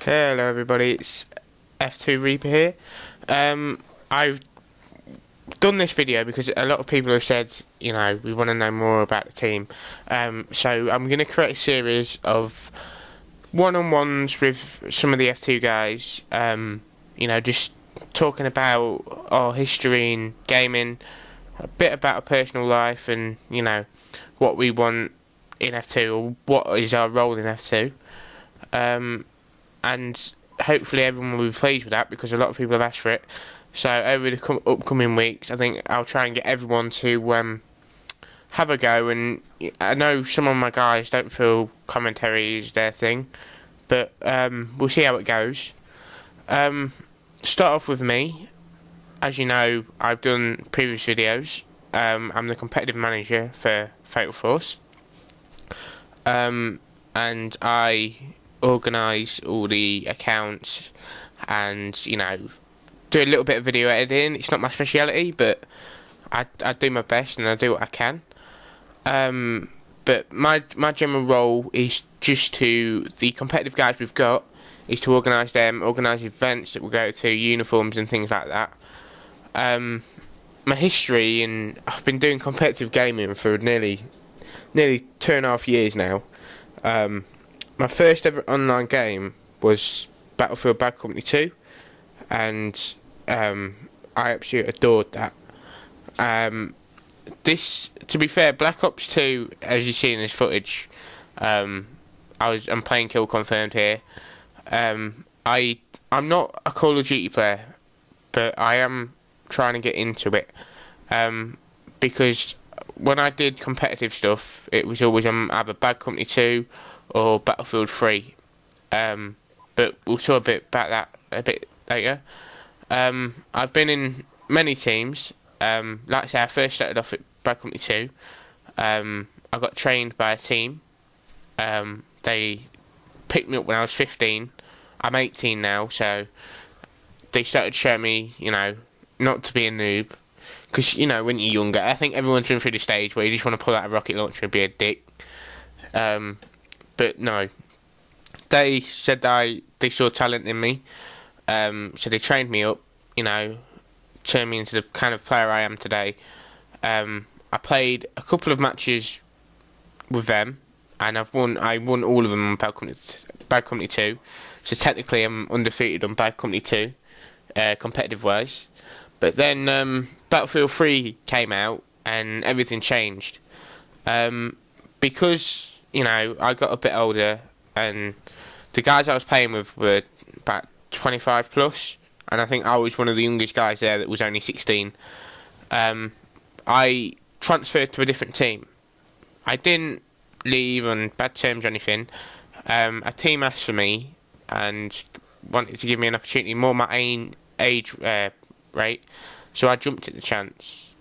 Hello everybody, it's F2 Reap3r here. I've done this video because a lot of people have said, we want to know more about the team. So I'm going to create a series of one-on-ones with some of the F2 guys, just talking about our history in gaming, a bit about our personal life and, what we want in F2 or what is our role in F2. And hopefully everyone will be pleased with that because a lot of people have asked for it. So over the upcoming weeks, I think I'll try and get everyone to have a go. And I know some of my guys don't feel commentary is their thing, but we'll see how it goes. Start off with me. As you know, I've done previous videos. I'm the competitive manager for Fatal Force, and I organise all the accounts and do a little bit of video editing. It's not my speciality, but I do my best and I do what I can. But my general role is just to the competitive guys we've got is to organise them, organise events that we'll go to, uniforms and things like that. My history, and I've been doing competitive gaming for nearly 2.5 years now. My first ever online game was Battlefield Bad Company 2, and I absolutely adored that. To be fair, Black Ops 2, as you see in this footage, I'm playing Kill Confirmed here. I'm not a Call of Duty player, but I am trying to get into it, because when I did competitive stuff, it was always on either Bad Company 2 or Battlefield 3, but we'll talk a bit about that a bit later. I've been in many teams. Like I say, I first started off at Bad Company 2. I got trained by a team. They picked me up when I was 15. I'm 18 now, so they started showing me, not to be a noob. Because, when you're younger, I think everyone's been through the stage where you just want to pull out a rocket launcher and be a dick. But no, they said they saw talent in me, so they trained me up, turned me into the kind of player I am today. I played a couple of matches with them, and I won all of them on Bad Company 2, so technically I'm undefeated on Bad Company 2, competitive wise. But then Battlefield 3 came out and everything changed, because I got a bit older, and the guys I was playing with were about 25 plus, and I think I was one of the youngest guys there that was only 16. I transferred to a different team. I didn't leave on bad terms or anything. A team asked for me and wanted to give me an opportunity, more my age rate, so I jumped at the chance.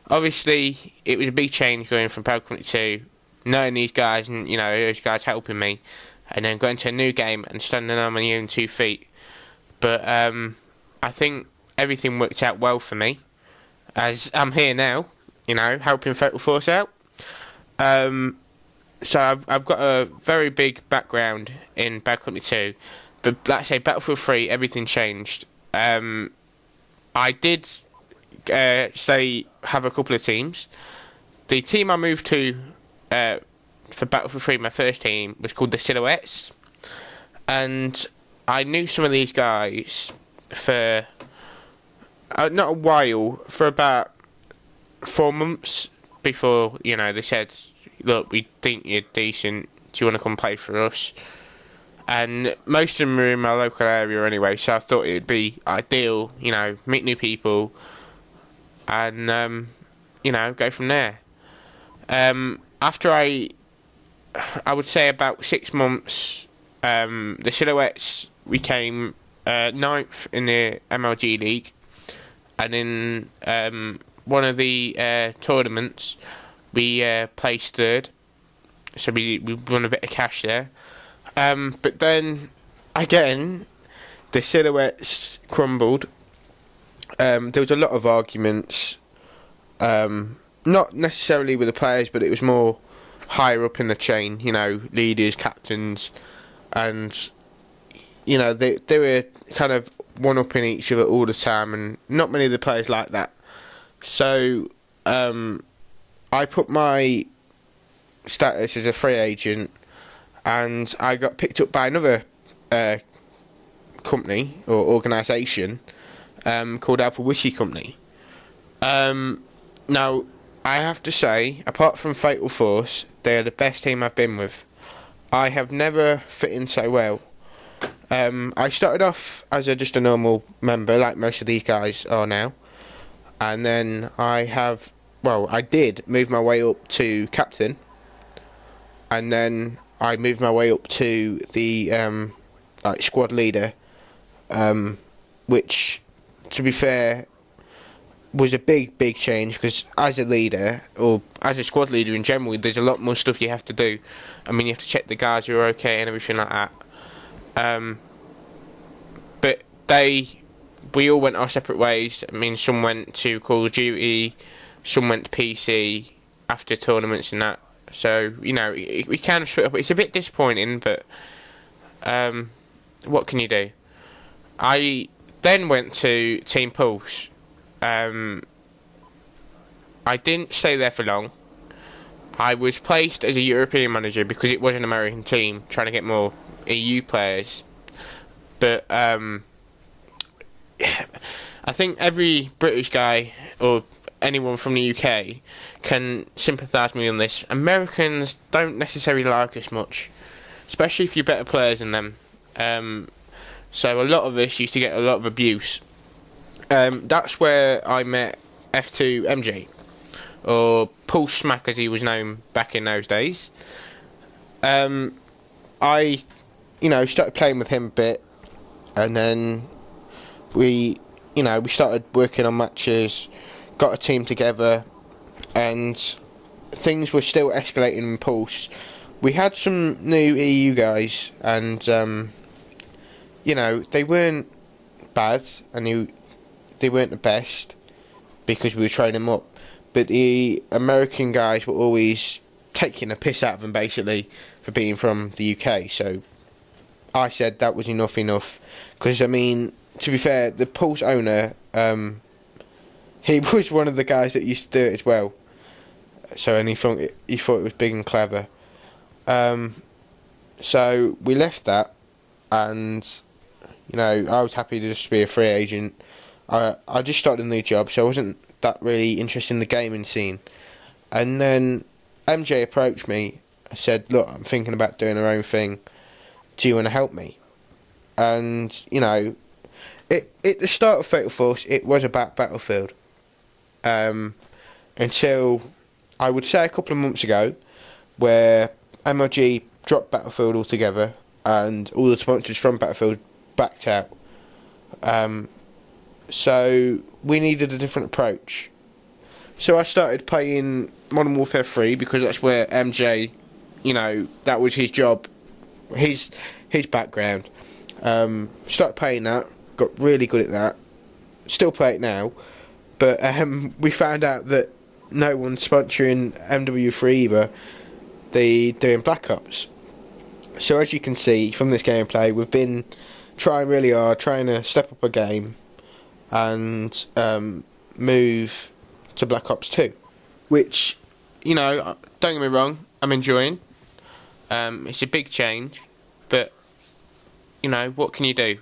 Obviously, it was a big change going from Bad Company 2, knowing these guys and, those guys helping me, and then going to a new game and standing on my own 2 feet. But I think everything worked out well for me, as I'm here now, helping Fatal Force out. So I've got a very big background in Bad Company 2, but like I say, Battlefield 3, everything changed. I did have a couple of teams. The team I moved to for Battlefield 3, my first team, was called the Silhouettes, and I knew some of these guys for not a while, for about 4 months before they said, look, we think you're decent, do you want to come play for us? And most of them were in my local area anyway, so I thought it'd be ideal, meet new people and go from there. After I would say about 6 months, the Silhouettes, we came 9th in the MLG League, and in one of the tournaments we placed 3rd, so we won a bit of cash there. But then again, the Silhouettes crumbled. There was a lot of arguments, not necessarily with the players, but it was more higher up in the chain, leaders, captains, and they were kind of one-upping each other all the time, and not many of the players like that. So I put my status as a free agent, and I got picked up by another company or organisation called Alpha Whiskey Company. Now, I have to say, apart from Fatal Force, they are the best team I've been with. I have never fit in so well. I started off as just a normal member, like most of these guys are now, and then I did move my way up to captain, and then I moved my way up to the squad leader, which, to be fair, was a big change, because as a leader, or as a squad leader in general, there's a lot more stuff you have to do. I mean, you have to check the guards are okay and everything like that. But we all went our separate ways. I mean, some went to Call of Duty, some went to PC after tournaments and that. So, we kind of split up. It's a bit disappointing, but what can you do? I then went to Team Pulse. I didn't stay there for long. I was placed as a European manager because it was an American team trying to get more EU players. But I think every British guy or anyone from the UK can sympathise with me on this. Americans don't necessarily like us much, especially if you're better players than them. So a lot of us used to get a lot of abuse. That's where I met F2 MJ, or Paul Smack as he was known back in those days. I started playing with him a bit, and then we started working on matches, got a team together, and things were still escalating in Pulse. We had some new EU guys, and they weren't bad, and they weren't the best because we were training them up, but the American guys were always taking a piss out of them, basically, for being from the UK. So I said that was enough, because I mean, to be fair, the Pulse owner, he was one of the guys that used to do it as well. So, and he thought it was big and clever. So we left that, and I was happy to just be a free agent. I just started a new job, so I wasn't that really interested in the gaming scene. And then MJ approached me. I said, "Look, I'm thinking about doing our own thing. Do you want to help me?" And at the start of Fatal Force, it was about Battlefield. Until I would say a couple of months ago, where MLG dropped Battlefield altogether, and all the sponsors from Battlefield backed out. So we needed a different approach. So I started playing Modern Warfare 3 because that's where MJ, that was his job, his background. Started playing that, got really good at that. Still play it now, but we found out that no one's sponsoring MW3 either. They're doing Black Ops. So as you can see from this gameplay, we've been trying really hard, trying to step up a game and move to Black Ops 2, which, don't get me wrong, I'm enjoying. It's a big change, but what can you do?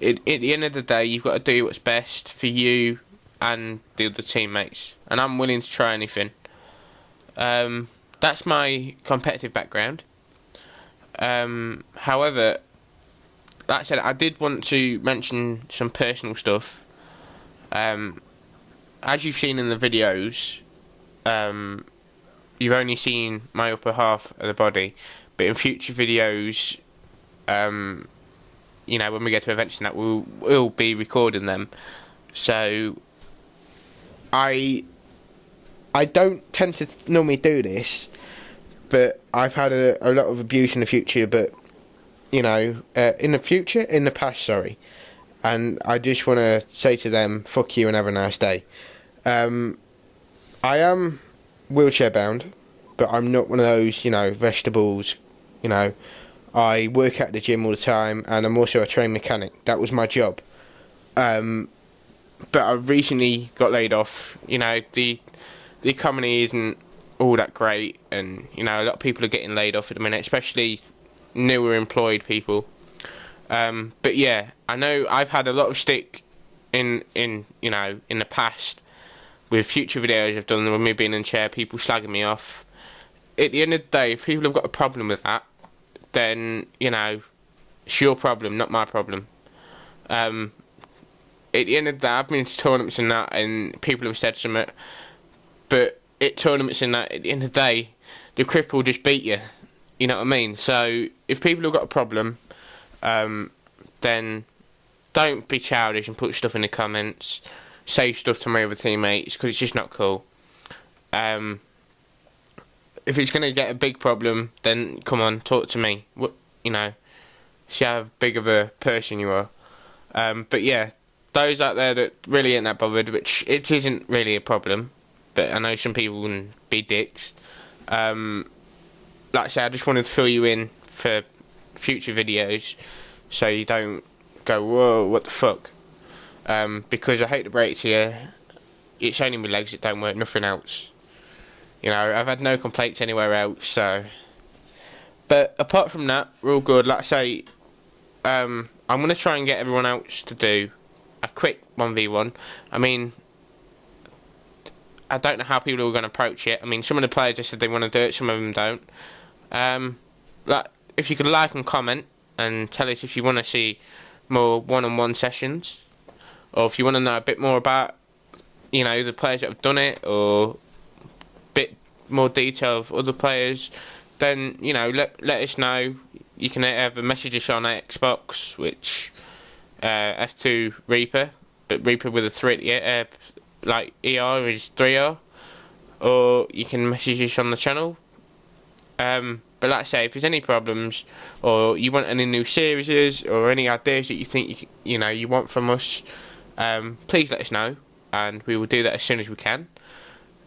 At the end of the day, you've got to do what's best for you and the other teammates, and I'm willing to try anything. That's my competitive background. However, like I said, I did want to mention some personal stuff. As you've seen in the videos, you've only seen my upper half of the body, but in future videos, when we get to events and that, we'll be recording them. So I don't tend to normally do this, but I've had a lot of abuse in the future, but in the past, sorry. And I just want to say to them, fuck you and have a nice day. I am wheelchair bound, but I'm not one of those, vegetables, I work at the gym all the time, and I'm also a train mechanic. That was my job. But I recently got laid off. You know, the economy isn't all that great, and you know, a lot of people are getting laid off at the minute, especially newer employed people. But yeah, I know I've had a lot of stick in you know, in the past with future videos I've done with me being in chair, people slagging me off. At the end of the day, if people have got a problem with that, then you know, it's your problem, not my problem. At the end of the day, I've been to tournaments and that, and people have said something, but at tournaments and that, at the end of the day, the cripple will just beat you. You know what I mean? So if people have got a problem, then don't be childish and put stuff in the comments, say stuff to my other teammates, because it's just not cool. If it's going to get a big problem, then come on, talk to me. You know, see how big of a person you are. But yeah, those out there that really ain't that bothered, which it isn't really a problem, but I know some people can be dicks. Like I said, I just wanted to fill you in for future videos, so you don't go, whoa, what the fuck? Because I hate to break it to you, it's only my legs that don't work, nothing else. You know, I've had no complaints anywhere else, so. But apart from that, we're all good. Like I say, I'm going to try and get everyone else to do a quick 1v1. I mean, I don't know how people are going to approach it. I mean, some of the players just said they want to do it, some of them don't. Like, if you could like and comment and tell us if you want to see more one-on-one sessions, or if you want to know a bit more about, you know, the players that have done it, or bit more detail of other players, then you know, let us know. You can either message us on Xbox, which F2 Reap3r, but Reaper with a 3 like ER is 3R, or you can message us on the channel. But like I say, if there's any problems, or you want any new series, or any ideas that you think you want from us, please let us know, and we will do that as soon as we can.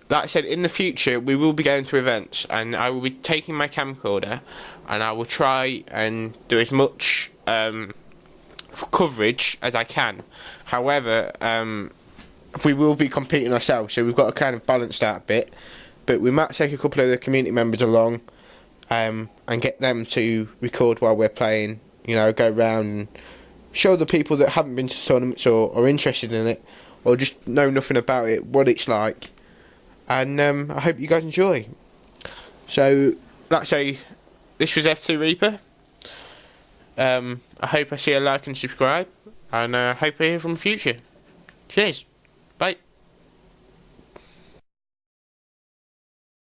Like I said, in the future we will be going to events, and I will be taking my camcorder, and I will try and do as much coverage as I can. However, we will be competing ourselves, so we've got to kind of balance that a bit. But we might take a couple of the community members along, and get them to record while we're playing. You know, go around and show the people that haven't been to tournaments or are interested in it, or just know nothing about it, what it's like. And I hope you guys enjoy. So, like I say, this was F2 Reap3r. I hope I see a like and subscribe, and I hope I hear from the future. Cheers.